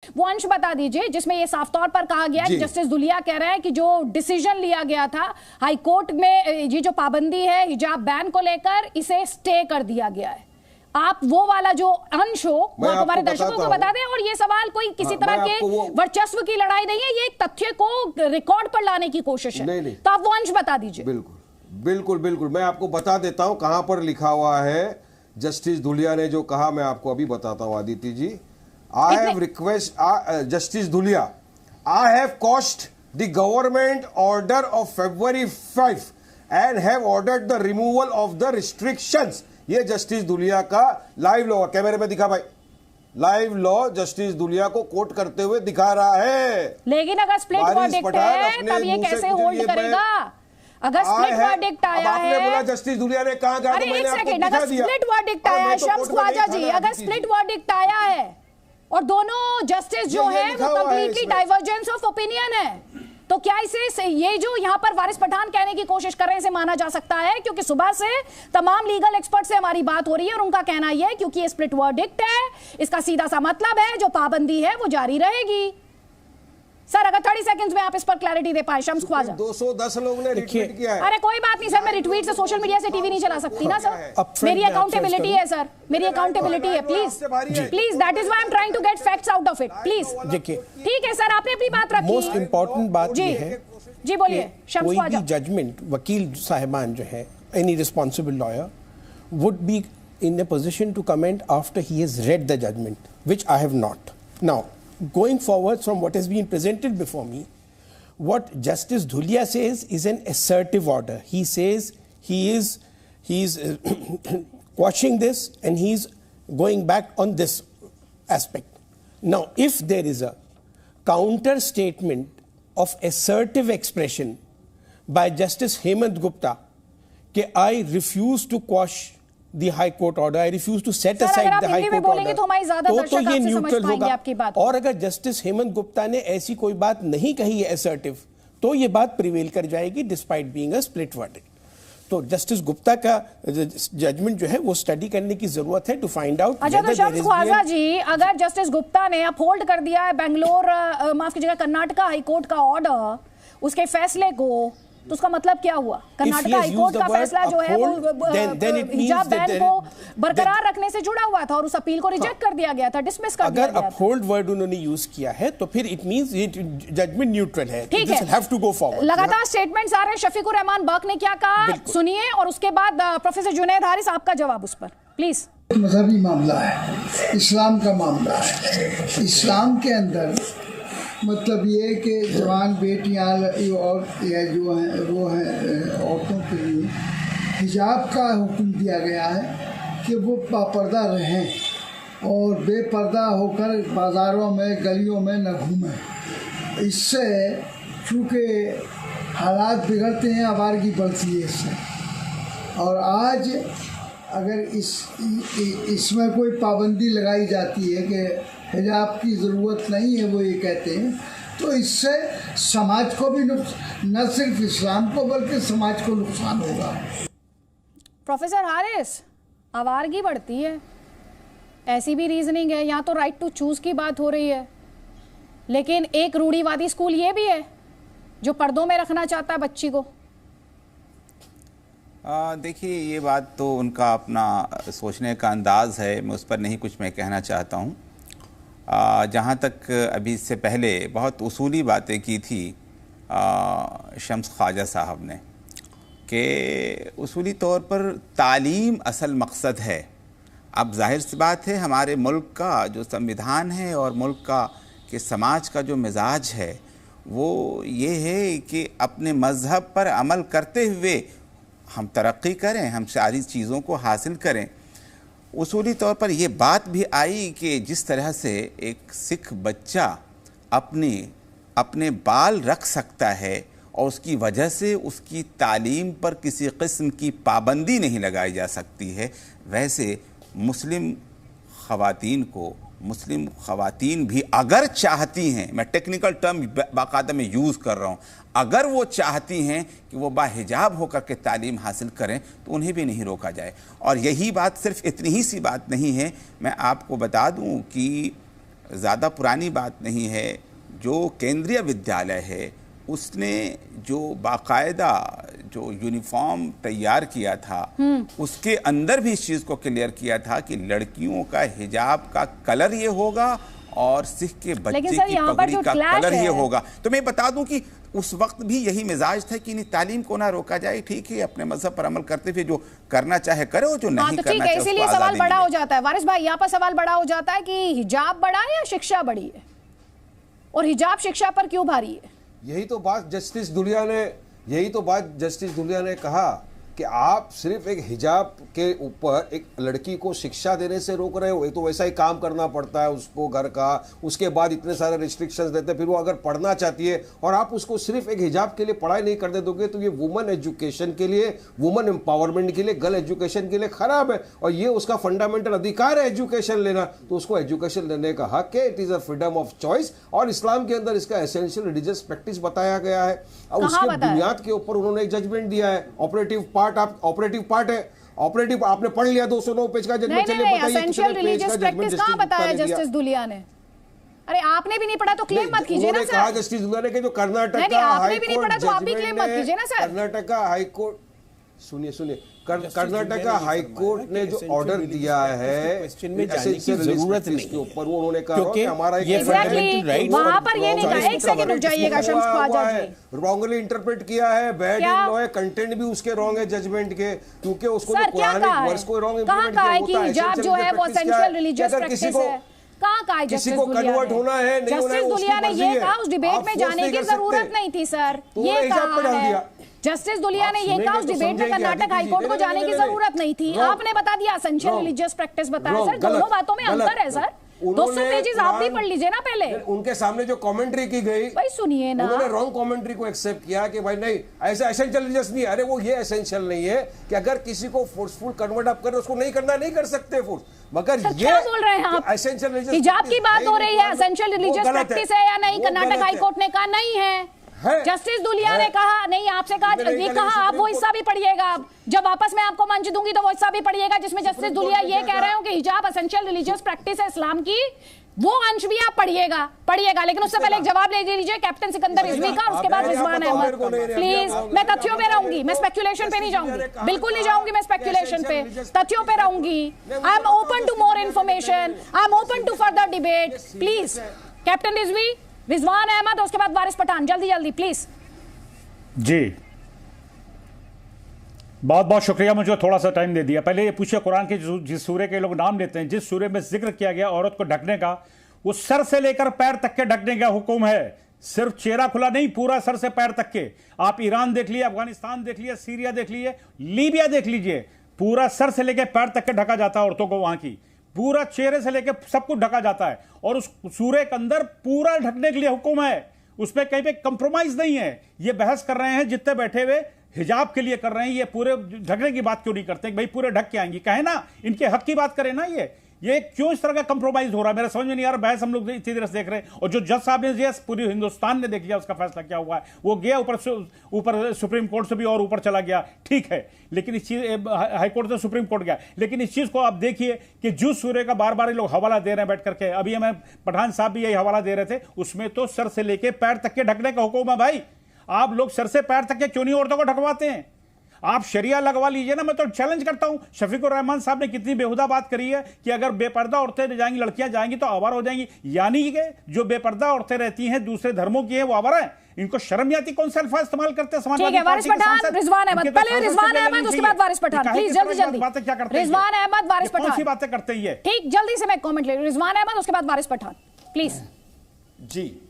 वो अंश बता दीजिए जिसमें ये साफ तौर पर कहा गया है कि जस्टिस दुलिया कह रहे हैं कि जो डिसीजन लिया गया था हाई कोर्ट में, ये जो पाबंदी है हिजाब बैन को लेकर, इसे स्टे कर दिया गया है। आप वो वाला जो अंश हो वो आप हमारे दर्शकों को बता दें। और ये सवाल कोई किसी तरह के वर्चस्व की लड़ाई नहीं है, ये एक तथ्य को रिकॉर्ड पर लाने की कोशिश है। नहीं। तो आप वो अंश बता दीजिए। बिल्कुल बिल्कुल बिल्कुल, मैं आपको बता देता हूं कहां पर लिखा हुआ है। जस्टिस धुलिया ने जो कहा मैं आपको अभी बताता हूं Aditi ji. I have request justice Dhulia, I have cost the government order of February 5 and have ordered the removal of the restrictions. ये जस्टिस धुलिया का लाइव लॉ, कैमरे में दिखा भाई, लाइव लॉ जस्टिस धुलिया को कोट करते हुए दिखा रहा है। लेकिन अगर स्प्लिट वर्डिक्ट है तब ये कैसे होल्ड करेगा? अगर स्प्लिट वर्डिक्ट आया है, आपने बोला जस्टिस धुलिया ने कहा, अरे एक सेकंड, अगर स्प्लिट वर्डिक्ट आया है शम्स ख्वाजा जी, अगर स्प्लिट वर्डिक्ट आया है और दोनों जस्टिस जो है वो कंप्लीटली डाइवर्जेंस ऑफ ओपिनियन है, तो क्या इसे ये जो यहां पर वारिस पठान कहने की कोशिश कर रहे हैं इसे माना जा सकता है? क्योंकि सुबह से तमाम लीगल एक्सपर्ट से हमारी बात हो रही है और उनका कहना यह है क्योंकि ये स्प्लिट वर्डिक्ट है, इसका सीधा सा मतलब है जो पाबंदी है वो जारी रहेगी। सर अगर 30 सेकंड्स में आप इस पर क्लैरिटी दे पाए। शम्स ख्वाजा, 210 लोगों ने रिट्वीट किया है। अरे कोई बात नहीं सर, मैं रिट्वीट से सोशल मीडिया से टीवी नहीं चला सकती ना सर, मेरी अकाउंटेबिलिटी है सर, मेरी अकाउंटेबिलिटी है। Please please, that is why I am trying to get facts out of it. Please ठीक है सर, आपने अपनी बात रखी। मोस्ट इंपॉर्टेंट बात ये है जी बोलिए शम्स ख्वाजा। कोई भी जजमेंट वकील साहिबान जो है, any responsible lawyer would be in a position to comment after he has read the judgment, which I have not. Now, going forward from what has been presented before me, what Justice Dhulia says is an assertive order. He says he is quashing this and he's going back on this aspect. Now, if there is a counter statement of assertive expression by Justice Hemant Gupta, that I refuse to quash the High Court order, I refuse to set aside the High Court order, तो ये neutral होगा। और अगर justice Hemant Gupta ने ऐसी कोई बात नहीं कही है असर्टिव, तो ये बात प्रिवेल कर जाएगी despite being a split verdict. तो जस्टिस गुप्ता का जजमेंट जो है वो स्टडी करने की जरूरत है टू फाइंड आउट। अच्छा तो शम्स ख्वाजा जी, अगर जस्टिस गुप्ता ने अपहोल्ड कर दिया है बेंगलोर, माफ कीजिएगा कर्नाटका हाई कोर्ट का ऑर्डर, उसके फैसले को, तो उसका मतलब क्या हुआ? कर्नाटका हाईकोर्ट का फैसला जो है वो हिजाब बैन को बरकरार रखने से जुड़ा हुआ था और उस अपील को रिजेक्ट कर दिया गया था, डिसमिस कर दिया गया था। अगर अपहोल्ड वर्ड उन्होंने यूज किया है तो फिर इट मींस ये जजमेंट न्यूट्रल है। ठीक है, हैव टू गो फॉरवर्ड। लगातार स्टेटमेंट्स आ रहे हैं। शफीकुर रहमान बर्क ने क्या कहा सुनिए, और उसके बाद प्रोफेसर जुनैद हारिस आपका जवाब उस पर प्लीज। मजहबी मामला है, इस्लाम का मामला है। इस्लाम के अंदर मतलब ये कि जवान बेटियां और या जो हैं वो हैं औरतों के लिए हिजाब का हुक्म दिया गया है कि वो बापर्दा रहें और बेपर्दा होकर बाज़ारों में गलियों में न घूमें। इससे चूँकि हालात बिगड़ते हैं, आवारगी बढ़ती है इससे। और आज अगर इसमें कोई पाबंदी लगाई जाती है कि हिजाब की ज़रूरत नहीं है, वो ये कहते हैं, तो इससे समाज को भी न सिर्फ इस्लाम को बल्कि समाज को नुकसान होगा। प्रोफेसर हारिस, आवारगी बढ़ती है, ऐसी भी रीजनिंग है। यहाँ तो राइट टू चूज की बात हो रही है, लेकिन एक रूढ़ीवादी स्कूल ये भी है जो पर्दों में रखना चाहता है बच्ची को। देखिए ये बात तो उनका अपना सोचने का अंदाज़ है, मैं उस पर नहीं कुछ मैं कहना चाहता हूँ। जहाँ तक अभी इससे पहले बहुत उसूली बातें की थी शम्स ख्वाजा साहब ने कि उसूली तौर पर तालीम असल मकसद है। अब जाहिर सी बात है हमारे मुल्क का जो संविधान है और मुल्क का के समाज का जो मिजाज है वो ये है कि अपने मज़हब पर अमल करते हुए हम तरक्की करें, हम सारी चीज़ों को हासिल करें। उसूली तौर पर यह बात भी आई कि जिस तरह से एक सिख बच्चा अपने बाल रख सकता है और उसकी वजह से उसकी तालीम पर किसी किस्म की पाबंदी नहीं लगाई जा सकती है, वैसे मुस्लिम ख़वातीन भी अगर चाहती हैं, मैं टेक्निकल टर्म बाकायदा में यूज़ कर रहा हूँ, अगर वो चाहती हैं कि वो बाहिजाब होकर के तालीम हासिल करें तो उन्हें भी नहीं रोका जाए। और यही बात सिर्फ इतनी ही सी बात नहीं है, मैं आपको बता दूं कि ज़्यादा पुरानी बात नहीं है, जो केंद्रीय विद्यालय है उसने जो बाकायदा जो यूनिफॉर्म तैयार किया था उसके अंदर भी इस चीज़ को क्लियर किया था कि लड़कियों का हिजाब का कलर ये होगा और सिख के बच्चे की पगड़ी का कलर ये होगा। तो मैं बता दूं कि उस वक्त भी यही मिजाज था कि नहीं, तालीम को ना रोका जाए, ठीक है, अपने मजहब पर अमल करते हुए जो करना चाहे करे, जो नहीं करना चाहे इसीलिए सवाल बड़ा हो जाता है। वारिस भाई, यहाँ पर सवाल बड़ा हो जाता है कि हिजाब बड़ा है या शिक्षा बड़ी है, और हिजाब शिक्षा पर क्यों भारी है? यही तो बात जस्टिस धुलिया ने कहा कि आप सिर्फ एक हिजाब के ऊपर एक लड़की को शिक्षा देने से रोक रहे हो। ये तो वैसा ही काम करना पड़ता है उसको घर का, उसके बाद इतने सारे रिस्ट्रिक्शंस देते हैं, फिर वो अगर पढ़ना चाहती है और आप उसको सिर्फ एक हिजाब के लिए पढ़ाई नहीं करने दोगे तो ये वुमेन एजुकेशन के लिए, वुमेन एम्पावरमेंट के लिए, गर्ल एजुकेशन के लिए खराब है। और ये उसका फंडामेंटल अधिकार है एजुकेशन लेना, तो उसको एजुकेशन लेने का हक है। It is a freedom of choice और इस्लाम के अंदर इसका एसेंशियल रिलीजियस प्रैक्टिस बताया गया है। उसके बुनियाद के ऊपर उन्होंने एक जजमेंट दिया है। ऑपरेटिव पार्ट है, ऑपरेटिव आपने पढ़ लिया 209 पेज का जजमेंट, चलिए बताइए एसेंशियल रिलीजियस प्रैक्टिस कहां बताया जस्टिस धुलिया ने? अरे आपने भी नहीं पढ़ा तो क्लेम मत कीजिए ना सर। कहा जस्टिस धुलिया ने कि जो कर्नाटक का आपने भी नहीं पढ़ा तो आप भी क्लेम मत कीजिए ना सर। कर्नाटक का हाई कोर्ट, सुनिए, कर्नाटक हाई कोर्ट ने जो ऑर्डर दिया है क्वेश्चन में जाने की जरूरत नहीं के ऊपर, वो उन्होंने कहा कि हमारा वहां पर ये नहीं कहा। एक सेकंड रुक जाइएगा शम्स ख्वाजा जी, रॉन्गली इंटरप्रेट किया है, बैड इन लॉ है, कंटेंट भी उसके रॉन्ग है जजमेंट के, क्योंकि उसको जो कुरानिक वर्स को रॉन्ग इंप्लीमेंट किया होता है। हिजाब जो है वो एसेंशियल रिलीजियस प्रैक्टिस है। कहाँ कहा किसी को कन्वर्ट होना है, नहीं होना है, जस्टिस धुलिया ने ये कहा, उस डिबेट में जाने की जरूरत नहीं थी सर, ये कहा है जस्टिस धुलिया ने ये कहा, उस डिबेट में कर्नाटक हाईकोर्ट को जाने की जरूरत नहीं थी। आपने बता दिया एसेंशियल रिलीजियस प्रैक्टिस बताया सर, दोनों बातों में अंतर है सर। 200 पेजेस आप भी पढ़ लीजिए ना पहले। उनके सामने जो कमेंट्री की गई, भाई सुनिए ना, उन्होंने रॉन्ग कमेंट्री को एक्सेप्ट किया कि भाई नहीं ऐसा एसेंशियल रिलीजियस नहीं है। अरे वो ये एसेंशियल नहीं है कि अगर किसी को फोर्सफुल कन्वर्ट आप करें, उसको नहीं करना, नहीं कर सकते फोर्स, मगर ये क्या बोल रहे हैं आप? एसेंशियल रिलीजियस हिजाब की बात हो रही है, एसेंशियल रिलीजियस प्रैक्टिस है या नहीं? कर्नाटक हाईकोर्ट ने कहा नहीं है, जस्टिस धुलिया ने कहा नहीं, आपसे कहा ये कहा, आप वो हिस्सा भी पढ़िएगा, जब वापस मैं आपको मंच दूंगी तो वो हिस्सा भी पढ़िएगा जिसमें जस्टिस धुलिया ये कह रहे हो कि हिजाब एसेंशियल रिलीजियस प्रैक्टिस है इस्लाम की, वो अंश भी आप पढ़िएगा। लेकिन उससे पहले एक जवाब ले लीजिए कैप्टन सिकंदर रिजवी का, उसके बाद रिजवान अहमद। प्लीज, मैं तथ्यों पे रहूंगी, मैं स्पेकुलेशन पे नहीं जाऊंगी, बिल्कुल नहीं जाऊंगी मैं स्पेकुलेशन पे, तथ्यों पे रहूंगी। I am open to more information, I am open to further debate. Please captain Rizvi, Rizwan Ahmed, उसके बाद वारिस पठान, जल्दी प्लीज। जी बहुत बहुत शुक्रिया, मुझे थोड़ा सा टाइम दे दिया। पहले ये पूछिए, कुरान के जिस सूरे के लोग नाम लेते हैं, जिस सूरे में जिक्र किया गया औरत को ढकने का, वो सर से लेकर पैर तक के ढकने का हुक्म है, सिर्फ चेहरा खुला नहीं, पूरा सर से पैर तक के। आप ईरान देख लिए, अफगानिस्तान देख लिए, सीरिया देख लिए, लीबिया देख लीजिए, पूरा सर से लेकर पैर तक के ढका जाता है औरतों को, वहां की पूरा चेहरे से लेकर सब कुछ ढका जाता है। और उस सूरे के अंदर पूरा ढकने के लिए हुक्म है, उसमें कहीं पे कंप्रोमाइज नहीं है। ये बहस कर रहे हैं जितने बैठे हुए हिजाब के लिए कर रहे हैं, ये पूरे ढकने की बात क्यों नहीं करते? भाई पूरे ढक के आएंगी, कहे ना, इनके हक की बात करें ना। ये क्यों इस तरह का कंप्रोमाइज हो रहा है, मेरा समझ में नहीं आ रहा। बहस हम लोग इतनी देर से देख रहे हैं, और जो जज साहब ने दिया, पूरी हिंदुस्तान ने देख लिया उसका फैसला क्या हुआ है। वो गया ऊपर सुप्रीम कोर्ट से भी और ऊपर चला गया, ठीक है, लेकिन इस चीज हाईकोर्ट से सुप्रीम कोर्ट गया। लेकिन इस चीज को आप देखिए कि जिस सूर्य का बार बार लोग हवाला दे रहे हैं बैठ करके, अभी हमें पठान साहब भी यही हवाला दे रहे थे, उसमें तो सर से लेके पैर तक के ढकने का हुक्म है। भाई आप लोग सर से पैर तक के क्यों नहीं औरतों को ढकवाते हैं? आप शरिया लगवा लीजिए ना। मैं तो चैलेंज करता हूं, शफीकुर रहमान साहब ने कितनी बेहुदा बात करी है कि अगर बेपर्दा औरतें जाएंगी, लड़कियां जाएंगी तो आवारा हो जाएंगी। यानी कि जो बेपर्दा औरतें रहती हैं, दूसरे धर्मों की हैं, वो आवारा है। इनको शर्म आती, कौन सा अल्फाज इस्तेमाल करते हैं समाजवादी वारिस पठान, रिजवान अहमद, पहले रिजवान अहमद, उसके बाद वारिस पठान। प्लीज जल्दी बातें क्या करते हैं? रिजवान अहमद, वारिस पठान, कौन सी बातें करते हैं ये? ठीक, जल्दी से मैं कमेंट ले रही हूं। रिजवान अहमद, उसके बाद वारिस पठान, प्लीज। जी